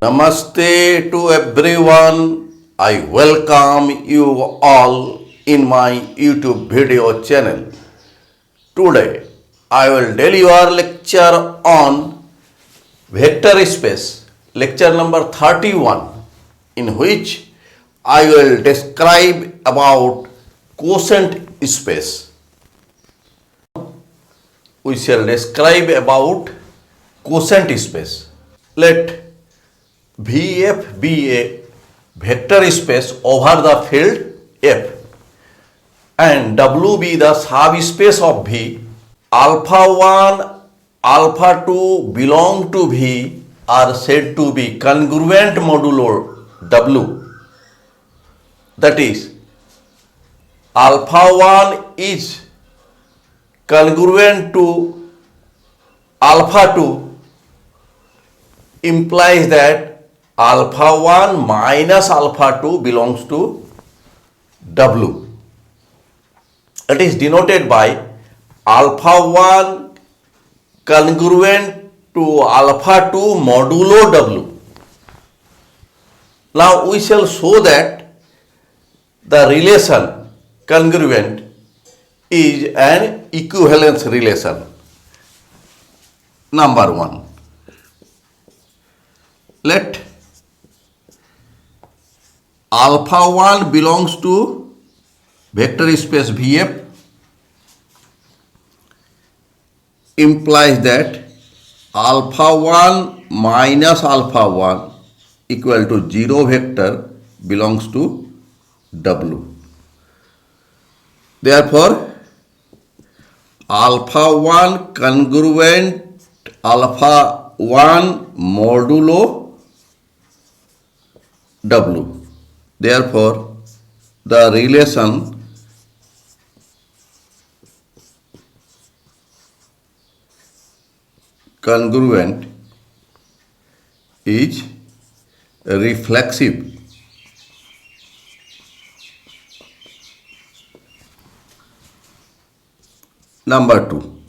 Namaste to everyone. I welcome you all in my YouTube video channel. Today I will deliver lecture on vector space, lecture number 31, in which I will describe about quotient space. We shall describe about quotient space. Let VF be a vector space over the field F and W be the subspace of V. Alpha 1, alpha 2 belong to V are said to be congruent modulo W. That is, alpha 1 is congruent to alpha 2 implies that alpha 1 minus alpha 2 belongs to W. It is denoted by alpha 1 congruent to alpha 2 modulo W. Now we shall show that the relation congruent is an equivalence relation. Number 1. Let alpha 1 belongs to vector space VF implies that alpha 1 minus alpha 1 equal to 0 vector belongs to W. Therefore, alpha 1 congruent alpha 1 modulo W. Therefore, the relation congruent is reflexive. Number 2.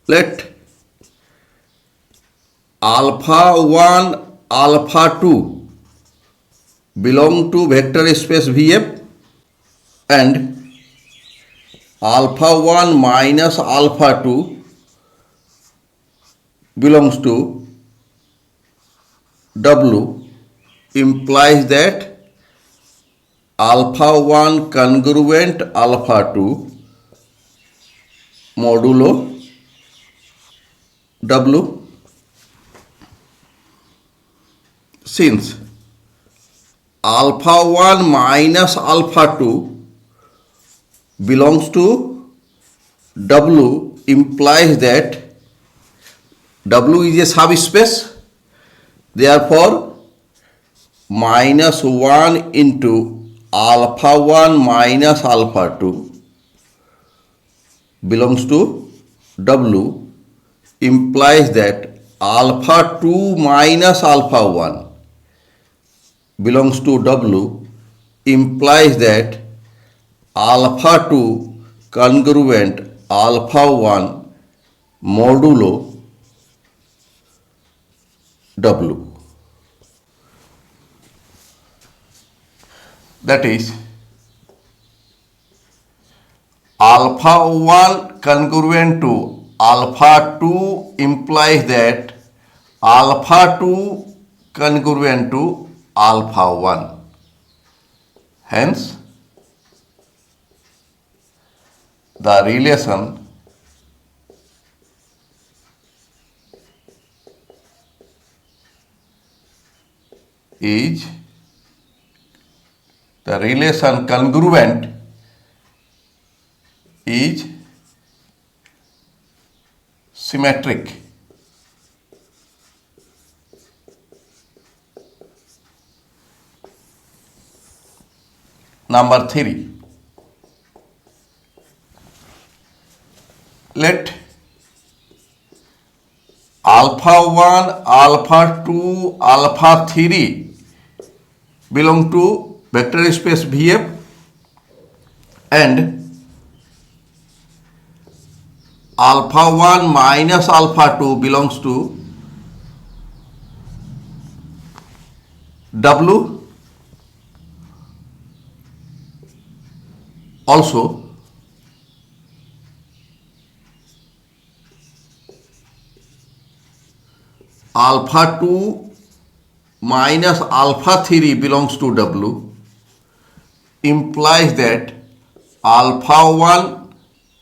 Let alpha 1, alpha 2 belong to vector space VF and alpha 1 minus alpha 2 belongs to W implies that alpha 1 congruent alpha 2 modulo W. Since alpha 1 minus alpha 2 belongs to W implies that W is a subspace. Therefore, minus 1 into alpha 1 minus alpha 2 belongs to W implies that alpha 2 minus alpha 1 belongs to W implies that alpha 2 congruent alpha 1 modulo W. That is, alpha 1 congruent to alpha 2 implies that alpha 2 congruent to alpha 1. Hence, the relation is congruent is symmetric. Number 3. Let alpha 1, alpha 2, alpha 3 belong to vector space VF and alpha 1 minus alpha 2 belongs to W also alpha 2 minus alpha 3 belongs to W implies that alpha 1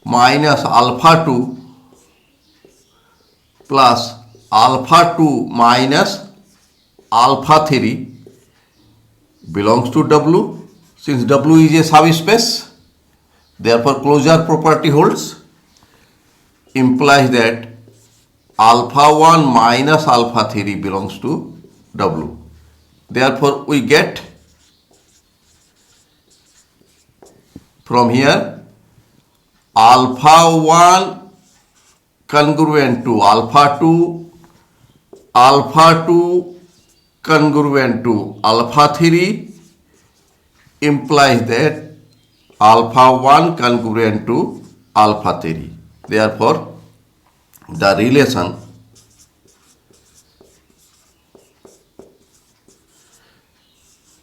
minus alpha 2 plus alpha 2 minus alpha 3 belongs to W. Since W is a subspace, therefore closure property holds, implies that alpha 1 minus alpha 3 belongs to W. Therefore we get from here alpha 1 congruent to alpha 2, alpha 2 congruent to alpha 3 implies that alpha 1 congruent to alpha 3. Therefore, the relation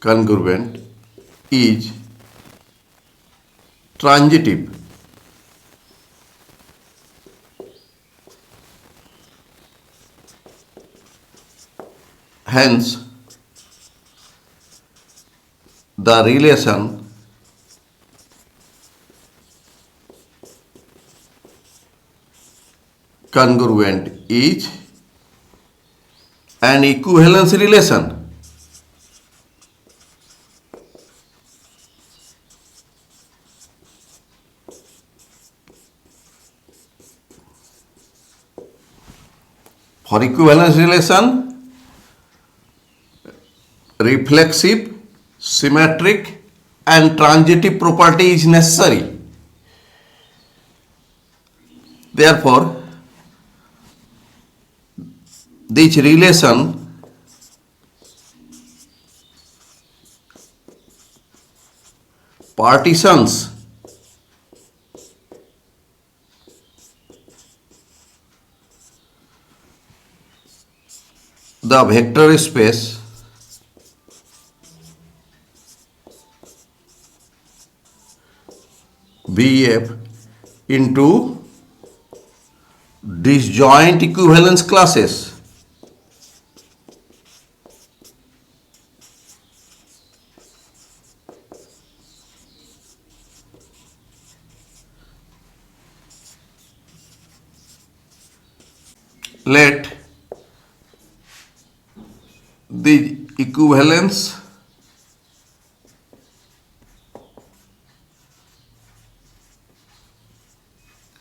congruent is transitive. Hence, the relation congruent is an equivalence relation. For equivalence relation, reflexive, symmetric and transitive property is necessary. Therefore, this relation partitions the vector space VF into disjoint equivalence classes. Let the equivalence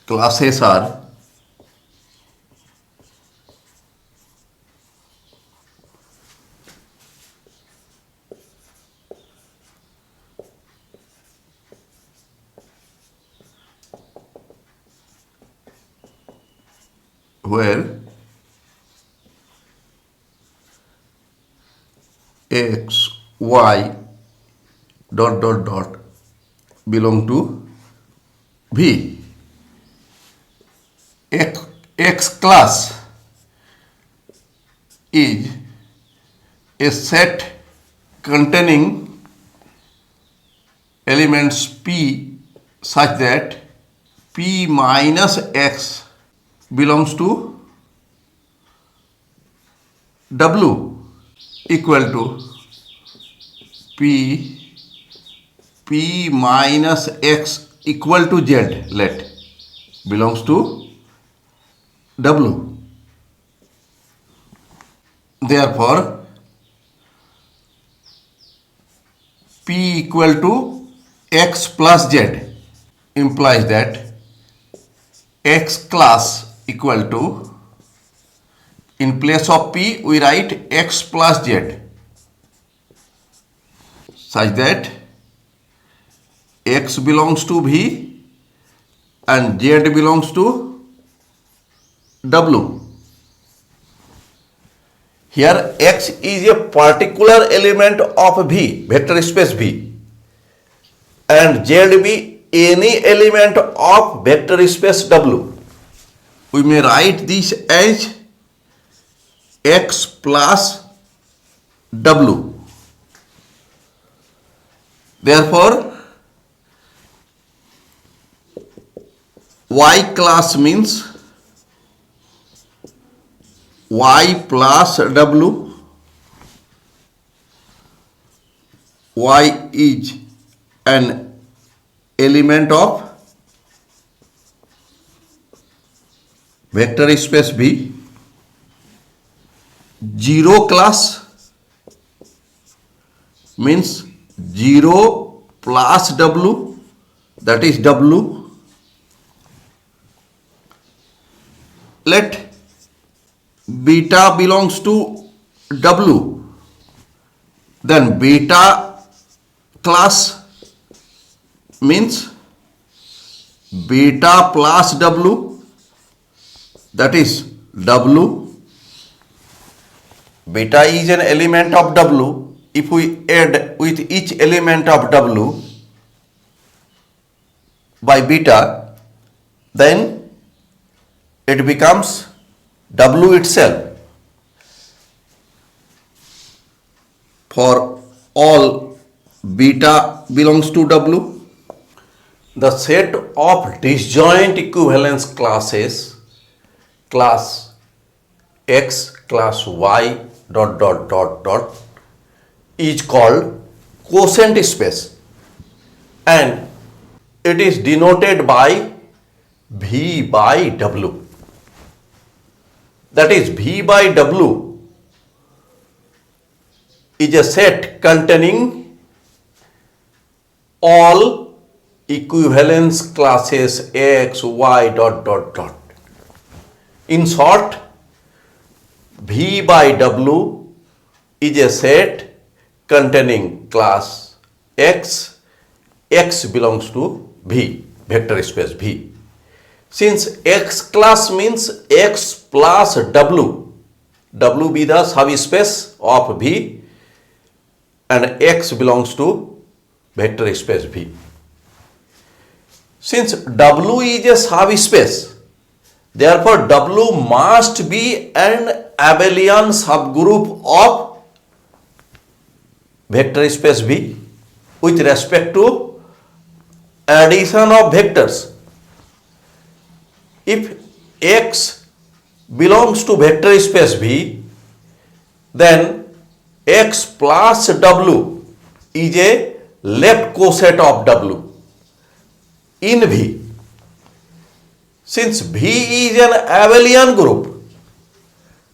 classes are where x, y dot belong to V. X class is a set containing elements P such that P minus X belongs to W equal to P minus X equal to Z, let belongs to W. Therefore, P equal to X plus Z implies that X class equal to, in place of P we write X plus Z such that X belongs to V and Z belongs to W. Here X is a particular element of V, vector space V, and Z be any element of vector space W. We may write this as X plus W. Therefore, Y class means Y plus W. Y is an element of vector space V. Zero class means 0 plus W, that is W. Let beta belongs to W, then beta class means beta plus W, that is W. Beta is an element of W. If we add with each element of W by beta, then it becomes W itself. For all beta belongs to W, the set of disjoint equivalence classes, class X, class Y, dot dot dot dot, is called quotient space, and it is denoted by V by W. That is, V by W is a set containing all equivalence classes X, Y, dot dot dot. In short, V by W is a set containing class X. X belongs to V, vector space V. Since X class means X plus W, W be the subspace of V, and X belongs to vector space V. Since W is a subspace, therefore W must be an abelian subgroup of vector space V with respect to addition of vectors. If X belongs to vector space V, then X plus W is a left coset of W in V. Since V is an abelian group,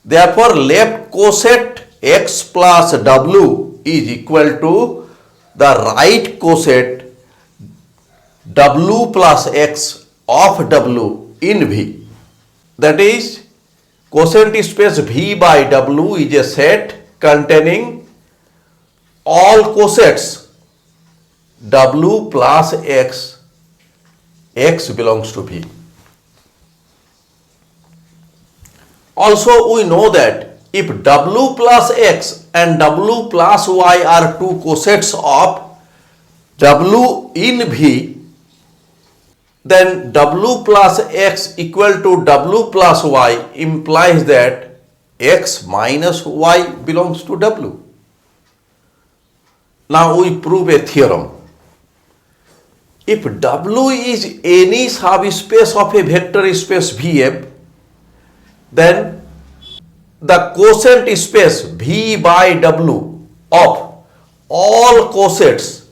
therefore left coset X plus W is equal to the right coset W plus X of W in V. That is, quotient space V by W is a set containing all cosets W plus X. X belongs to V. Also, we know that if W plus X and W plus Y are two cosets of W in V, then W plus X equal to W plus Y implies that X minus Y belongs to W. Now we prove a theorem. If W is any subspace of a vector space Vf, then the quotient space V by W of all cosets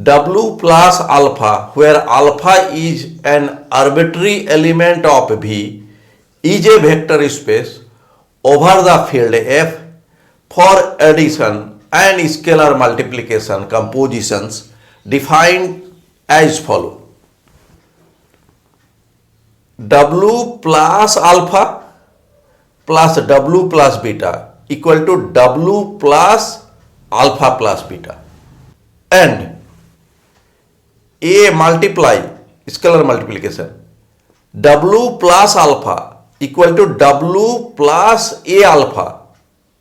W plus alpha, where alpha is an arbitrary element of V, is a vector space over the field F for addition and scalar multiplication compositions defined as follows: W plus alpha plus W plus beta equal to W plus alpha plus beta, and A multiply scalar multiplication W plus alpha equal to W plus A alpha.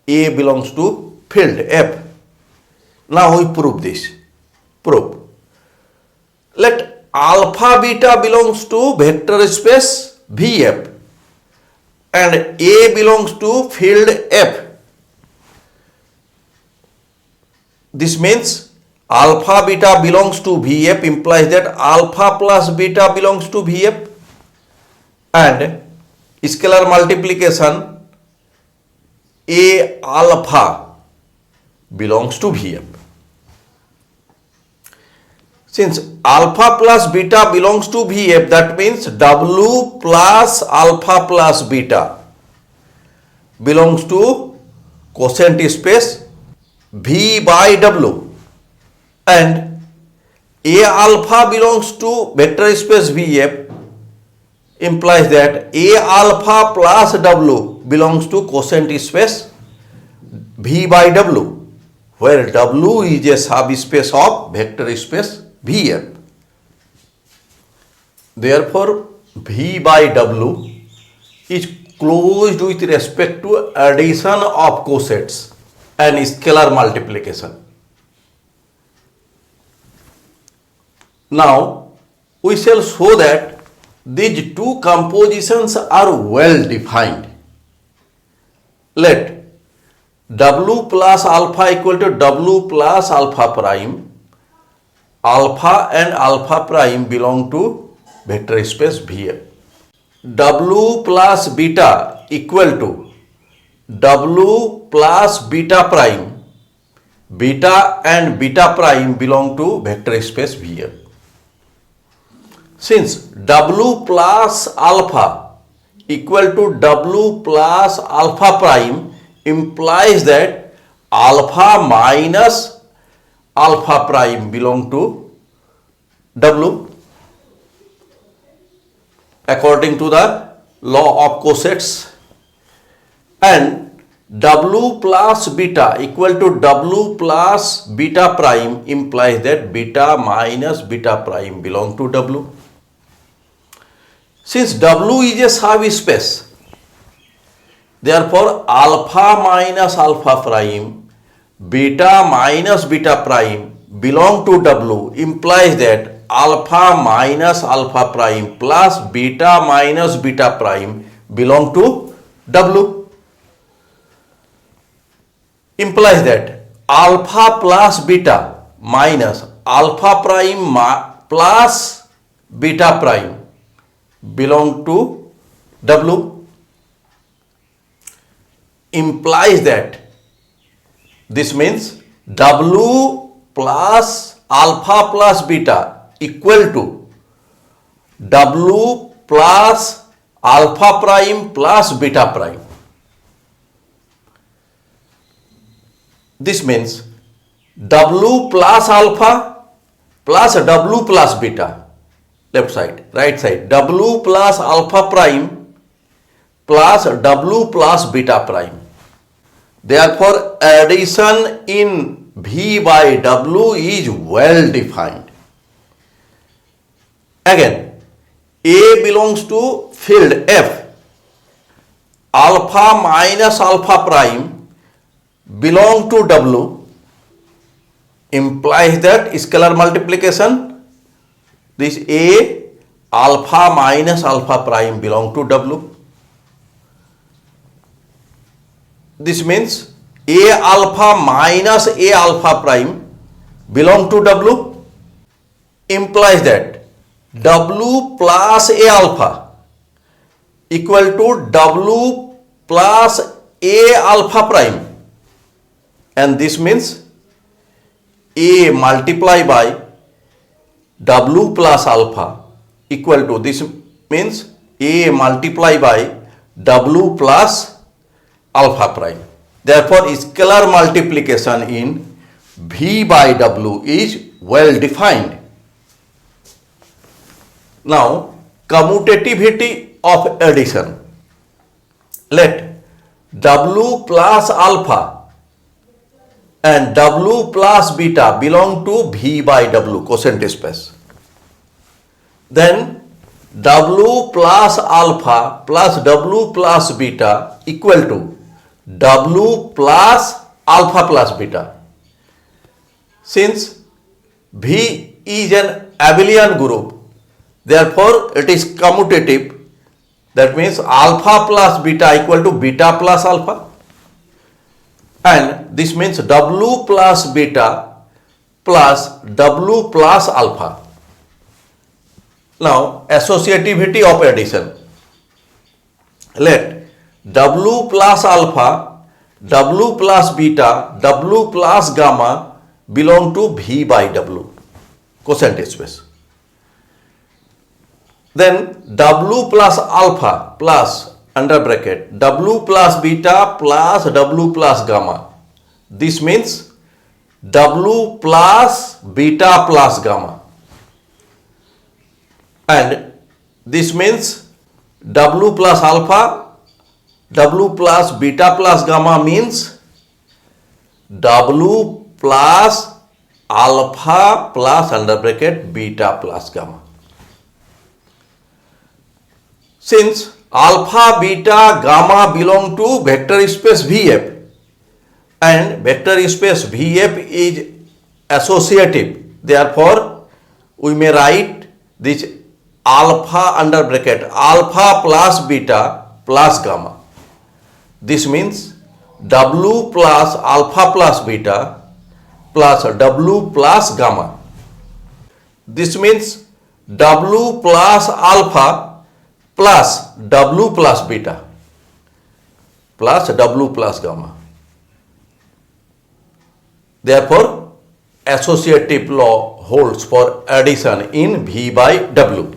A belongs to field F. Now we prove this. Prove. Let alpha beta belongs to vector space Vf and A belongs to field F. This means alpha beta belongs to Vf implies that alpha plus beta belongs to Vf, and scalar multiplication A alpha belongs to Vf. Since alpha plus beta belongs to Vf, that means W plus alpha plus beta belongs to quotient space V by W, and A alpha belongs to vector space Vf implies that A alpha plus W belongs to quotient space V by W, where W is a subspace of vector space Vf. Therefore, V by W is closed with respect to addition of quotients and scalar multiplication. Now, we shall show that these two compositions are well defined. Let W plus alpha equal to W plus alpha prime. Alpha and alpha prime belong to vector space Vf. W plus beta equal to W plus beta prime. Beta and beta prime belong to vector space Vf. Since W plus alpha equal to W plus alpha prime implies that alpha minus alpha prime belong to W according to the law of cosets, and W plus beta equal to W plus beta prime implies that beta minus beta prime belong to W. Since W is a subspace, therefore alpha minus alpha prime, beta minus beta prime belong to W implies that alpha minus alpha prime plus beta minus beta prime belong to W. Implies that alpha plus beta minus alpha prime plus beta prime belong to W. Implies that this means W plus alpha plus beta equal to W plus alpha prime plus beta prime. This means W plus alpha plus W plus beta, left side, right side, W plus alpha prime plus W plus beta prime. Therefore, addition in V by W is well defined. Again, A belongs to field F. Alpha minus alpha prime belong to W implies that scalar multiplication, this A alpha minus alpha prime belong to W. This means A alpha minus A alpha prime belong to W implies that W plus A alpha equal to W plus A alpha prime, and this means A multiply by W plus alpha equal to, this means A multiply by W plus alpha prime. Therefore, scalar multiplication in V by W is well defined. Now, commutativity of addition. Let W plus alpha and W plus beta belong to V by W quotient space. Then W plus alpha plus W plus beta equal to W plus alpha plus beta. Since V is an abelian group, therefore it is commutative. That means alpha plus beta equal to beta plus alpha, and this means W plus beta plus W plus alpha. Now associativity of addition. Let W plus alpha, W plus beta, W plus gamma belong to V by W, quotient space. Then W plus alpha plus under bracket W plus beta plus W plus gamma. This means W plus beta plus gamma. And this means W plus alpha, W plus beta plus gamma means W plus alpha plus under bracket beta plus gamma. Since alpha, beta, gamma belong to vector space Vf and vector space Vf is associative, therefore we may write this alpha under bracket alpha plus beta plus gamma. This means W plus alpha plus beta plus W plus gamma. This means W plus alpha plus W plus beta plus W plus gamma. Therefore, associative law holds for addition in V by W.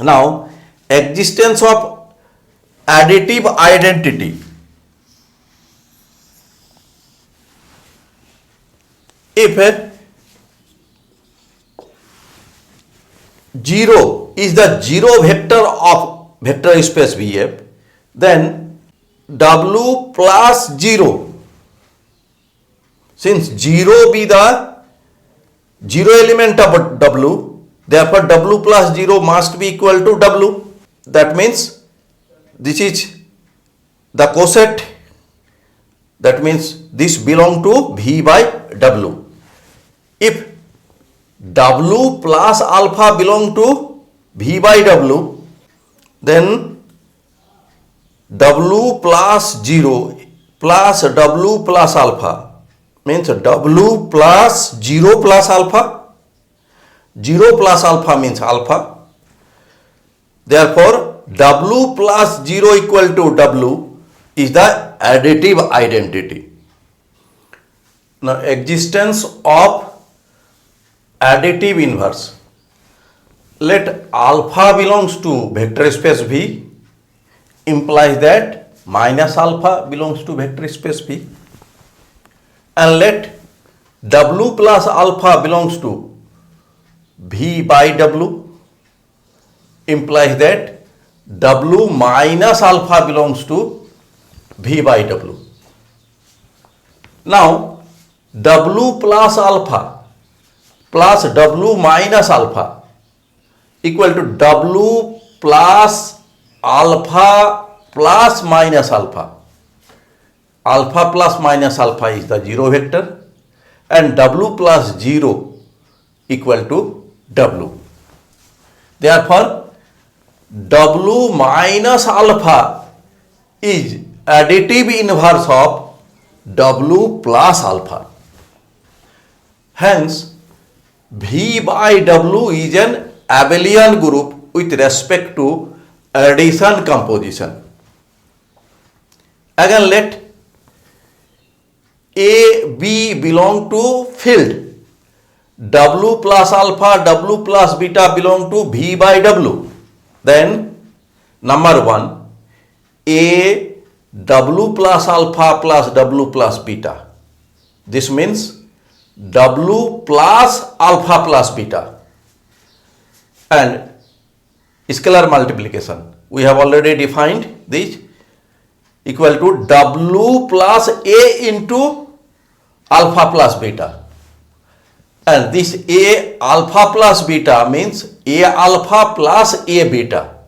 Now, existence of additive identity. If 0 is the zero vector of vector space Vf, then W plus 0, since 0 be the zero element of W, therefore W plus 0 must be equal to W. That means this is the coset, that means this belong to V by W. If W plus alpha belong to V by W, then W plus 0 plus W plus alpha means W plus 0 plus alpha. 0 plus alpha means alpha. Therefore, W plus 0 equal to W is the additive identity. Now, existence of additive inverse. Let alpha belongs to vector space V implies that minus alpha belongs to vector space V, and let W plus alpha belongs to V by W implies that W minus alpha belongs to V by W. Now, W plus alpha plus W minus alpha equal to W plus alpha plus minus alpha. Alpha plus minus alpha is the zero vector and W plus 0 equal to W. Therefore, W minus alpha is additive inverse of W plus alpha. Hence, V by W is an abelian group with respect to addition composition. Again, let A, B belong to field. W plus alpha, W plus beta belong to V by W. Then, number 1, A, W plus alpha plus W plus beta. This means W plus alpha plus beta. And scalar multiplication, we have already defined this, equal to W plus A into alpha plus beta. And this A alpha plus beta means A alpha plus A beta,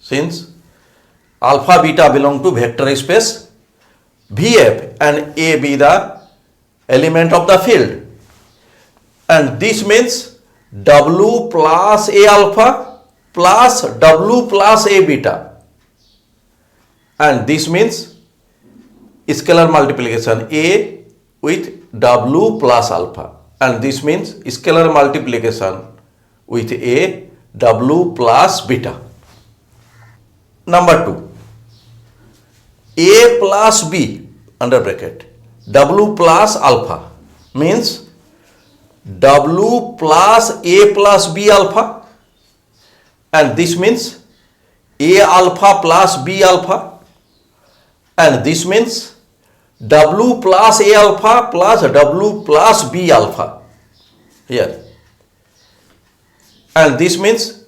since alpha beta belong to vector space Vf and A be the element of the field. And this means W plus A alpha plus W plus A beta. And this means scalar multiplication A with W plus alpha. and this means scalar multiplication with A, W plus beta. Number 2, A plus B under bracket, W plus alpha means W plus A plus B alpha, and this means A alpha plus B alpha, and this means W plus A alpha plus W plus B alpha here, and this means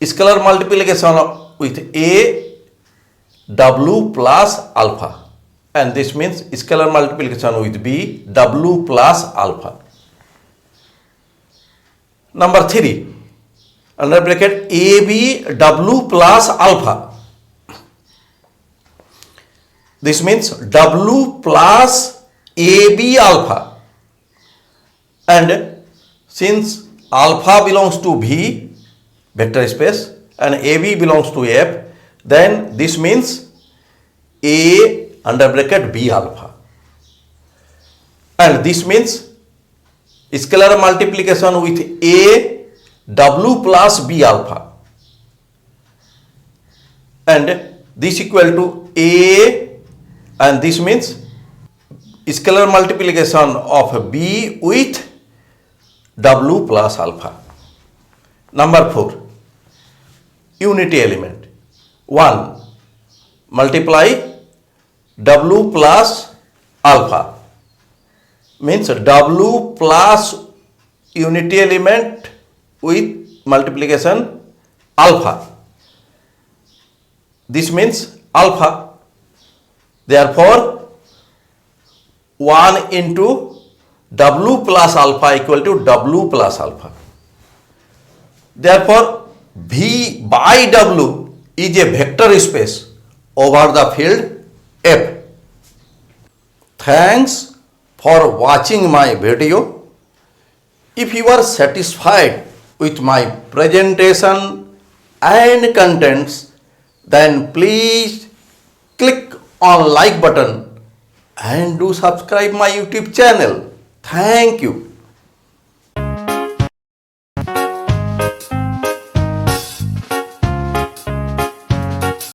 scalar multiplication with A W plus alpha, and this means scalar multiplication with B W plus alpha. Number 3, under bracket AB W plus alpha. This means W plus AB alpha, and since alpha belongs to V vector space and AB belongs to F, then this means A under bracket B alpha, and this means scalar multiplication with A W plus B alpha, and this equal to A, and this means scalar multiplication of B with W plus alpha. Number 4, unity element. 1, multiply W plus alpha means W plus unity element with multiplication alpha. This means alpha. Therefore, 1 into W plus alpha equal to W plus alpha. Therefore, V by W is a vector space over the field F. Thanks for watching my video. If you are satisfied with my presentation and contents, then please click on like button and do subscribe my YouTube channel. Thank you.